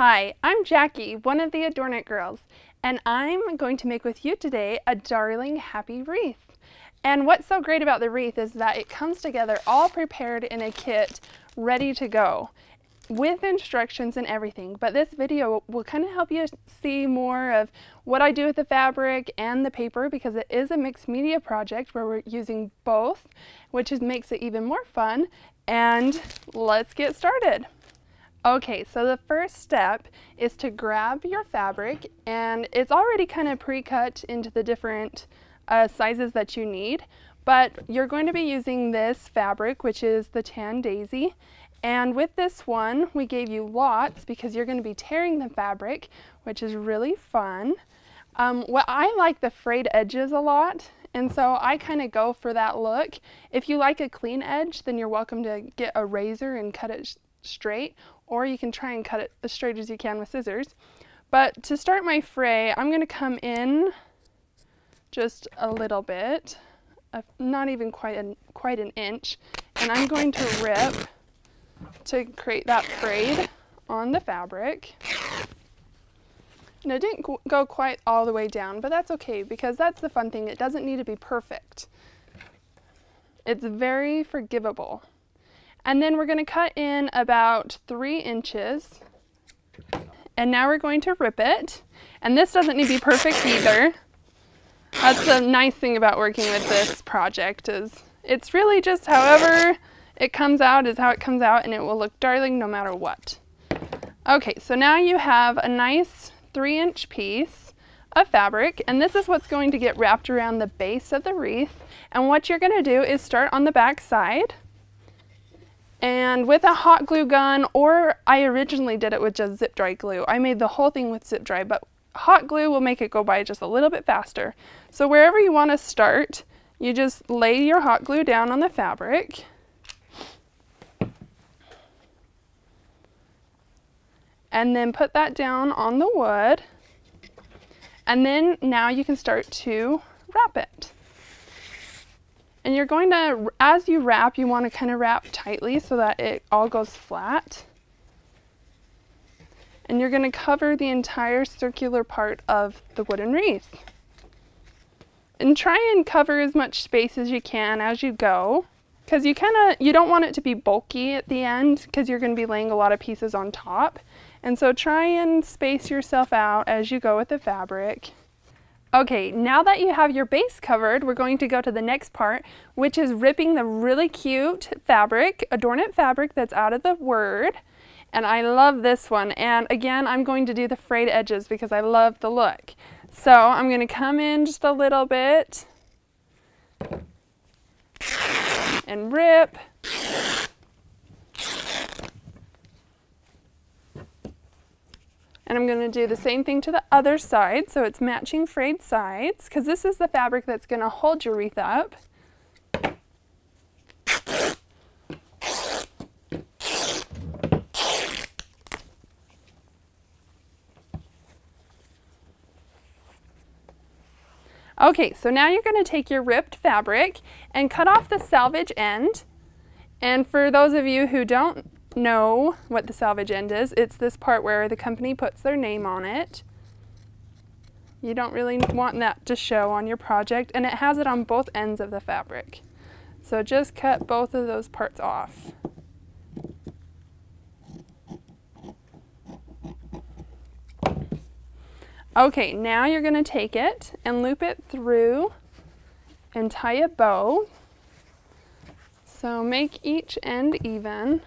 Hi, I'm Jackie, one of the ADORNit girls, and I'm going to make with you today a darling happy wreath. And what's so great about the wreath is that it comes together all prepared in a kit, ready to go, with instructions and everything. But this video will kind of help you see more of what I do with the fabric and the paper, because it is a mixed media project where we're using both, which makes it even more fun. And let's get started. Okay, so the first step is to grab your fabric, and it's already kind of pre-cut into the different sizes that you need, but you're going to be using this fabric, which is the Tan Daisy. And with this one, we gave you lots because you're going to be tearing the fabric, which is really fun. Well, I like the frayed edges a lot, and so I kind of go for that look. If you like a clean edge, then you're welcome to get a razor and cut it straight, or you can try and cut it as straight as you can with scissors. But to start my fray, I'm going to come in just a little bit, not even quite an inch, and I'm going to rip to create that frayed on the fabric. And it didn't go quite all the way down, but that's okay, because that's the fun thing. It doesn't need to be perfect. It's very forgivable. And then we're going to cut in about 3 inches. And now we're going to rip it. And this doesn't need to be perfect either. That's the nice thing about working with this project, is it's really just however it comes out is how it comes out, and it will look darling no matter what. Okay, so now you have a nice 3-inch piece of fabric, and this is what's going to get wrapped around the base of the wreath. And what you're going to do is start on the back side. And with a hot glue gun, or I originally did it with just zip dry glue. I made the whole thing with zip dry, but hot glue will make it go by just a little bit faster. So wherever you want to start, you just lay your hot glue down on the fabric. And then put that down on the wood. And then now you can start to wrap it. And you're going to, as you wrap, you want to kind of wrap tightly so that it all goes flat. And you're going to cover the entire circular part of the wooden wreath. And try and cover as much space as you can as you go, because you don't want it to be bulky at the end, because you're going to be laying a lot of pieces on top. And so try and space yourself out as you go with the fabric. Okay, now that you have your base covered, we're going to go to the next part, which is ripping the really cute fabric, ADORNit fabric that's out of the Word. And I love this one. And again, I'm going to do the frayed edges because I love the look. So I'm going to come in just a little bit and rip. And I'm going to do the same thing to the other side, so it's matching frayed sides, because this is the fabric that's going to hold your wreath up. Okay, so now you're going to take your ripped fabric and cut off the salvage end. And for those of you who don't know what the salvage end is, it's this part where the company puts their name on it. You don't really want that to show on your project, and it has it on both ends of the fabric. So just cut both of those parts off. Okay, now you're going to take it and loop it through and tie a bow. So make each end even.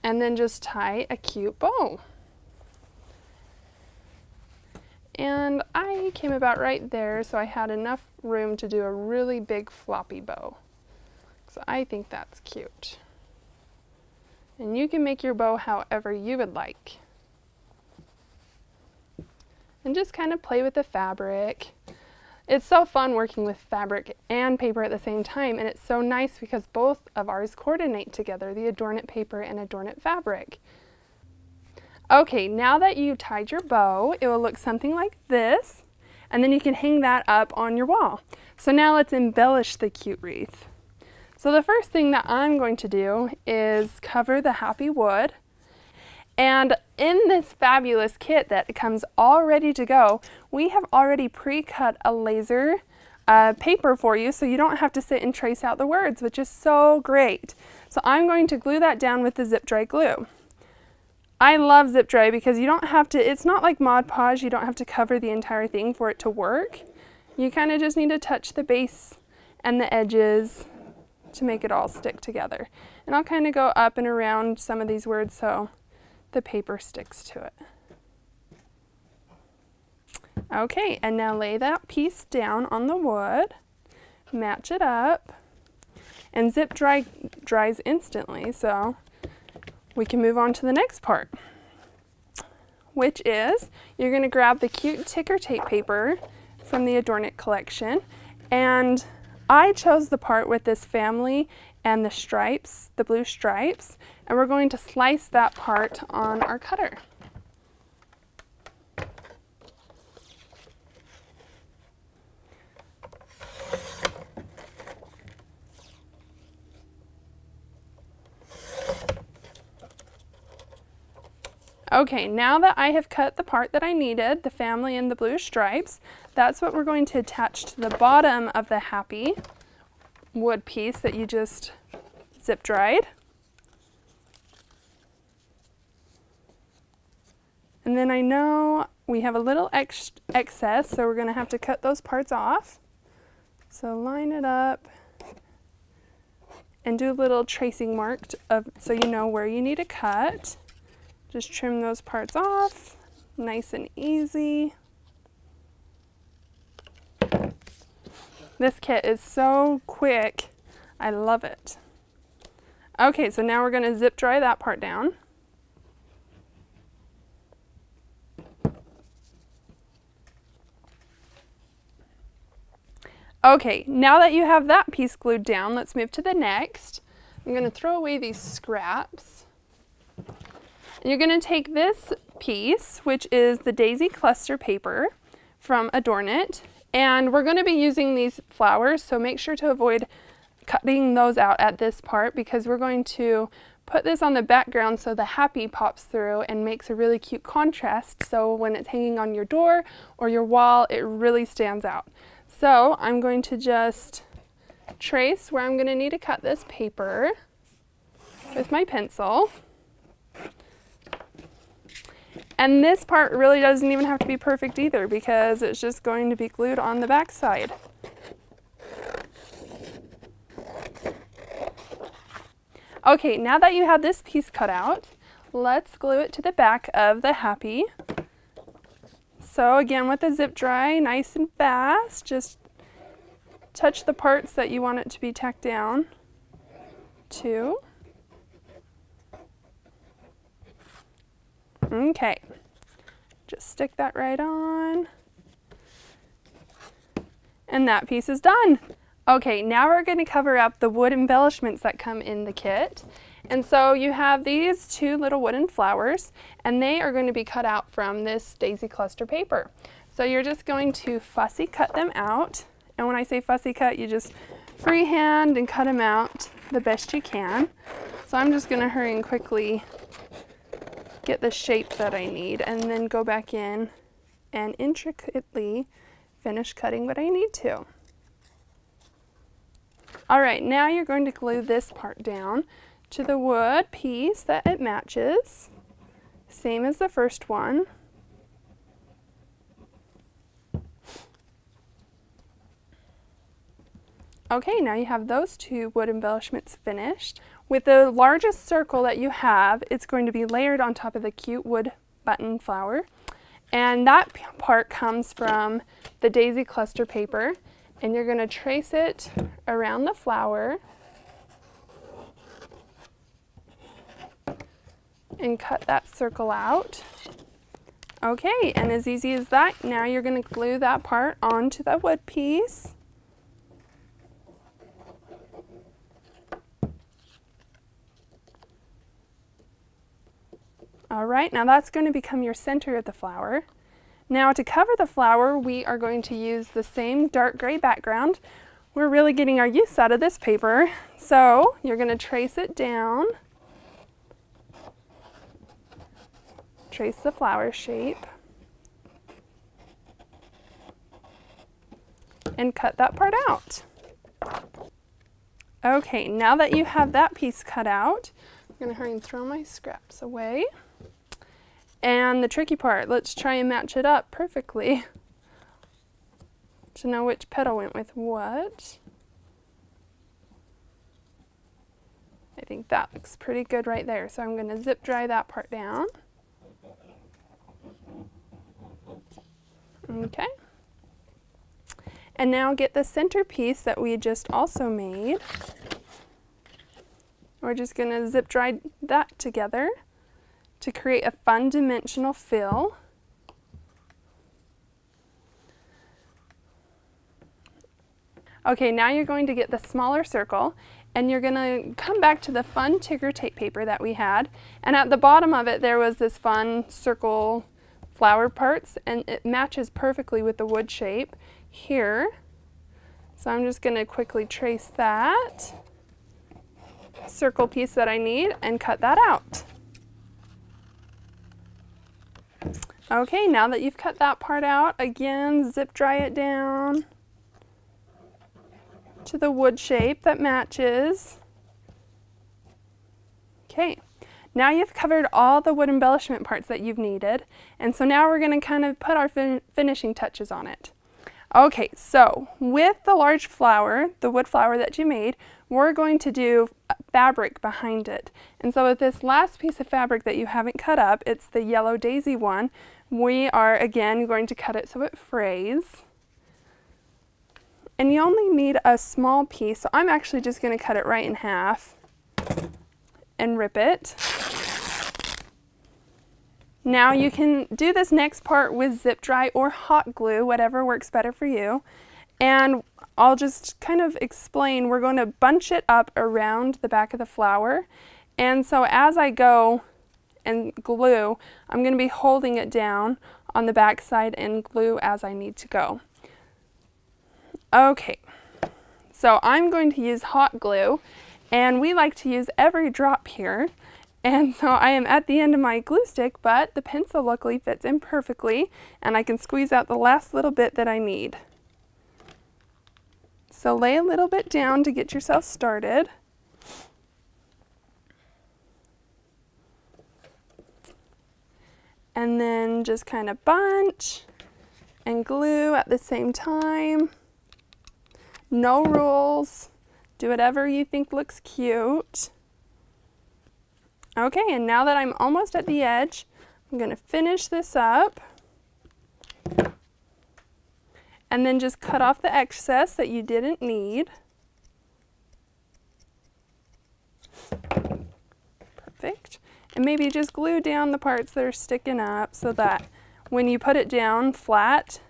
And then just tie a cute bow. And I came about right there, so I had enough room to do a really big floppy bow. So I think that's cute. And you can make your bow however you would like. And just kind of play with the fabric. It's so fun working with fabric and paper at the same time, and it's so nice because both of ours coordinate together, the ADORNit paper and ADORNit fabric. Okay, now that you've tied your bow, it will look something like this, and then you can hang that up on your wall. So now let's embellish the cute wreath. So So the first thing that I'm going to do is cover the happy wood. And in this fabulous kit that comes all ready to go, we have already pre-cut a laser paper for you, so you don't have to sit and trace out the words, which is so great. So I'm going to glue that down with the zip dry glue. I love zip dry because you don't have to, it's not like Mod Podge, you don't have to cover the entire thing for it to work. You kind of just need to touch the base and the edges to make it all stick together. And I'll kind of go up and around some of these words so the paper sticks to it. Okay, and now lay that piece down on the wood, match it up, and zip dry dries instantly, so we can move on to the next part, which is you're going to grab the cute ticker tape paper from the ADORNit collection, and I chose the part with this family and the stripes, the blue stripes, and we're going to slice that part on our cutter. Okay, now that I have cut the part that I needed, the family and the blue stripes, that's what we're going to attach to the bottom of the happy wood piece that you just zip dried. And then I know we have a little excess, so we're going to have to cut those parts off. So line it up and do a little tracing mark so you know where you need to cut. Just trim those parts off, nice and easy. This kit is so quick, I love it. Okay, so now we're going to zip dry that part down. Okay, now that you have that piece glued down, let's move to the next. I'm going to throw away these scraps. You're going to take this piece, which is the daisy cluster paper from ADORNit, and we're going to be using these flowers, so make sure to avoid cutting those out at this part because we're going to put this on the background so the happy pops through and makes a really cute contrast, so when it's hanging on your door or your wall, it really stands out. So I'm going to just trace where I'm going to need to cut this paper with my pencil. And this part really doesn't even have to be perfect either because it's just going to be glued on the back side. Okay, now that you have this piece cut out, let's glue it to the back of the happy. So again, with the zip dry, nice and fast, just touch the parts that you want it to be tacked down to. Okay, just stick that right on, and that piece is done. Okay, now we're going to cover up the wood embellishments that come in the kit. And so you have these two little wooden flowers, and they are going to be cut out from this daisy cluster paper. So you're just going to fussy cut them out, and when I say fussy cut, you just freehand and cut them out the best you can. So I'm just going to hurry and quickly get the shape that I need and then go back in and intricately finish cutting what I need to. Alright, now you're going to glue this part down to the wood piece that it matches, same as the first one. Okay, now you have those two wood embellishments finished. With the largest circle that you have, it's going to be layered on top of the cute wood button flower. And that part comes from the daisy cluster paper. And you're going to trace it around the flower and cut that circle out. Okay, and as easy as that, now you're going to glue that part onto the wood piece. Alright, now that's going to become your center of the flower. Now to cover the flower, we are going to use the same dark gray background we're really getting our use out of this paper. So you're going to trace it down. Trace the flower shape. And cut that part out. Okay, now that you have that piece cut out, I'm going to hurry and throw my scraps away. And the tricky part, let's try and match it up perfectly to know which petal went with what. I think that looks pretty good right there, so I'm going to zip dry that part down. Okay. And now get the center piece that we just also made. We're just going to zip dry that together to create a fun dimensional fill. Okay, now you're going to get the smaller circle and you're going to come back to the fun ticker tape paper that we had. And at the bottom of it there was this fun circle flower parts, and it matches perfectly with the wood shape here. So I'm just going to quickly trace that circle piece that I need and cut that out. Okay, now that you've cut that part out, again, zip dry it down to the wood shape that matches. Okay, now you've covered all the wood embellishment parts that you've needed, and so now we're going to kind of put our finishing touches on it. Okay, so with the large flower, the wood flower that you made, we're going to do fabric behind it. And so with this last piece of fabric that you haven't cut up, it's the yellow daisy one, we are again going to cut it so it frays. And you only need a small piece, so I'm actually just going to cut it right in half and rip it. Now you can do this next part with zip dry or hot glue, whatever works better for you. And I'll just kind of explain, we're going to bunch it up around the back of the flower. And so as I go and glue, I'm going to be holding it down on the back side and glue as I need to go. Okay, so I'm going to use hot glue, and we like to use every drop here. And so I am at the end of my glue stick, but the pencil luckily fits in perfectly, and I can squeeze out the last little bit that I need. So lay a little bit down to get yourself started. And then just kind of bunch and glue at the same time. No rules. Do whatever you think looks cute. Okay, and now that I'm almost at the edge, I'm going to finish this up. And then just cut off the excess that you didn't need. Perfect. And maybe just glue down the parts that are sticking up so that when you put it down flat,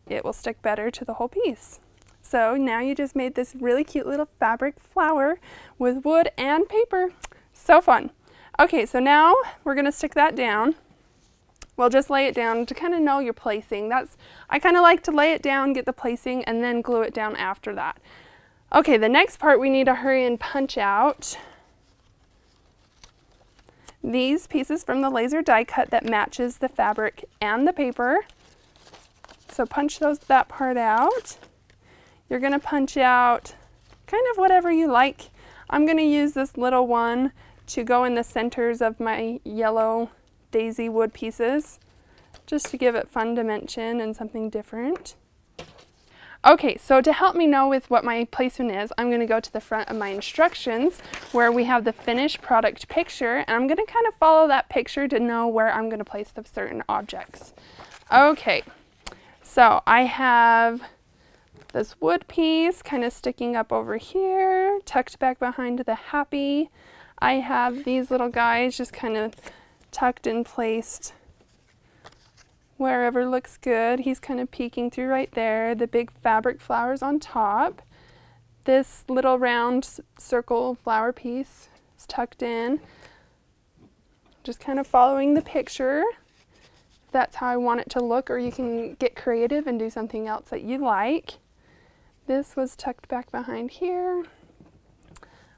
it will stick better to the whole piece. So now you just made this really cute little fabric flower with wood and paper. So fun. Okay, so now we're going to stick that down. We'll just lay it down to kind of know your placing. I kind of like to lay it down, get the placing, and then glue it down after that. Okay, the next part we need to hurry and punch out these pieces from the laser die cut that matches the fabric and the paper. So punch that part out. You're going to punch out kind of whatever you like. I'm going to use this little one to go in the centers of my yellow daisy wood pieces, just to give it fun dimension and something different. Okay, so to help me know with what my placement is, I'm going to go to the front of my instructions where we have the finished product picture, and I'm going to kind of follow that picture to know where I'm going to place the certain objects. Okay, so I have this wood piece kind of sticking up over here, tucked back behind the happy. I have these little guys just kind of tucked and placed wherever looks good. He's kind of peeking through right there. The big fabric flowers on top. This little round circle flower piece is tucked in. Just kind of following the picture. That's how I want it to look, or you can get creative and do something else that you like. This was tucked back behind here.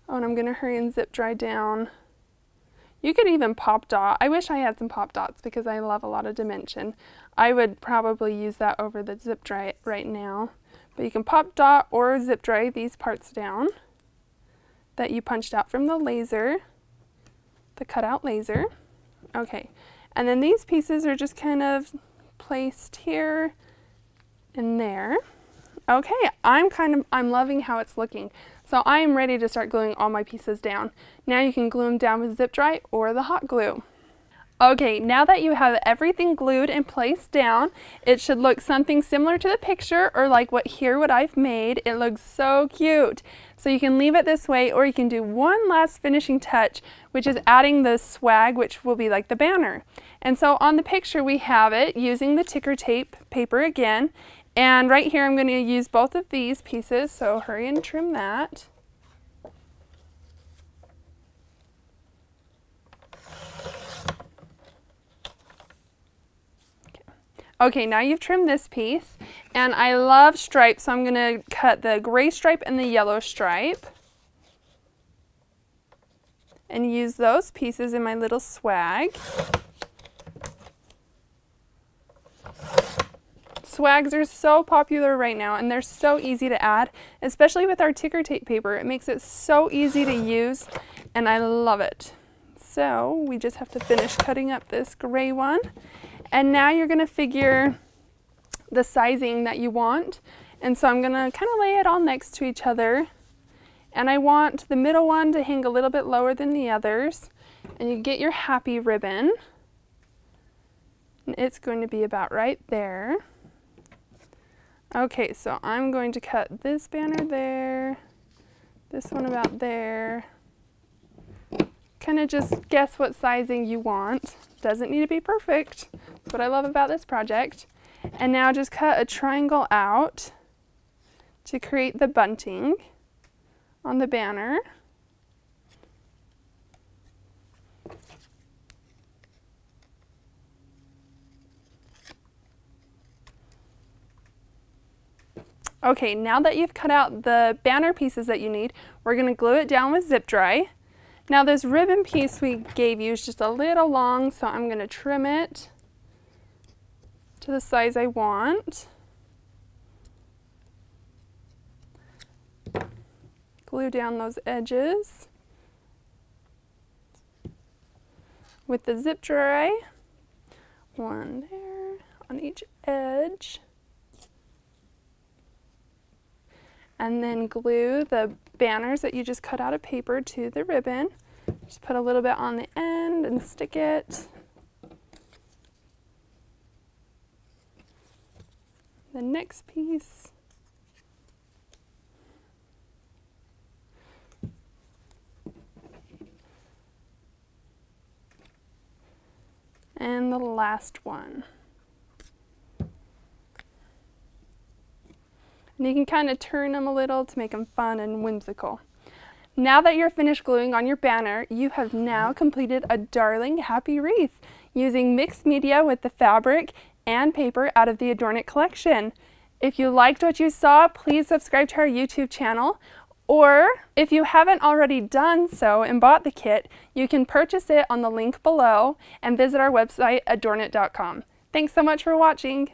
Oh, and I'm gonna hurry and zip dry down. You could even pop dot. I wish I had some pop dots because I love a lot of dimension. I would probably use that over the zip dry right now. But you can pop dot or zip dry these parts down that you punched out from the laser, the cutout laser. Okay, and then these pieces are just kind of placed here and there. Okay, I'm loving how it's looking. So I am ready to start gluing all my pieces down. Now you can glue them down with zip dry or the hot glue. Okay, now that you have everything glued and placed down, it should look something similar to the picture or like what I've made. It looks so cute. So you can leave it this way, or you can do one last finishing touch, which is adding the swag, which will be like the banner. And so on the picture we have it using the ticker tape paper again. And right here I'm going to use both of these pieces, so hurry and trim that. Okay, now you've trimmed this piece, and I love stripes, so I'm going to cut the gray stripe and the yellow stripe and use those pieces in my little swag. Swags are so popular right now, and they're so easy to add, especially with our ticker tape paper. It makes it so easy to use, and I love it. So we just have to finish cutting up this gray one. And now you're going to figure the sizing that you want. And so I'm going to kind of lay it all next to each other. And I want the middle one to hang a little bit lower than the others. And you get your happy ribbon. And it's going to be about right there. Okay, so I'm going to cut this banner there, this one about there. Kind of just guess what sizing you want. Doesn't need to be perfect. That's what I love about this project. And now just cut a triangle out to create the bunting on the banner. Okay, now that you've cut out the banner pieces that you need, we're going to glue it down with zip dry. Now this ribbon piece we gave you is just a little long, so I'm going to trim it to the size I want. Glue down those edges with the zip dry. One there on each edge. And then glue the banners that you just cut out of paper to the ribbon. Just put a little bit on the end and stick it. The next piece. And the last one. And you can kind of turn them a little to make them fun and whimsical. Now that you're finished gluing on your banner, you have now completed a darling happy wreath using mixed media with the fabric and paper out of the ADORNit collection. If you liked what you saw, please subscribe to our YouTube channel. Or if you haven't already done so and bought the kit, you can purchase it on the link below and visit our website, ADORNit.com. Thanks so much for watching.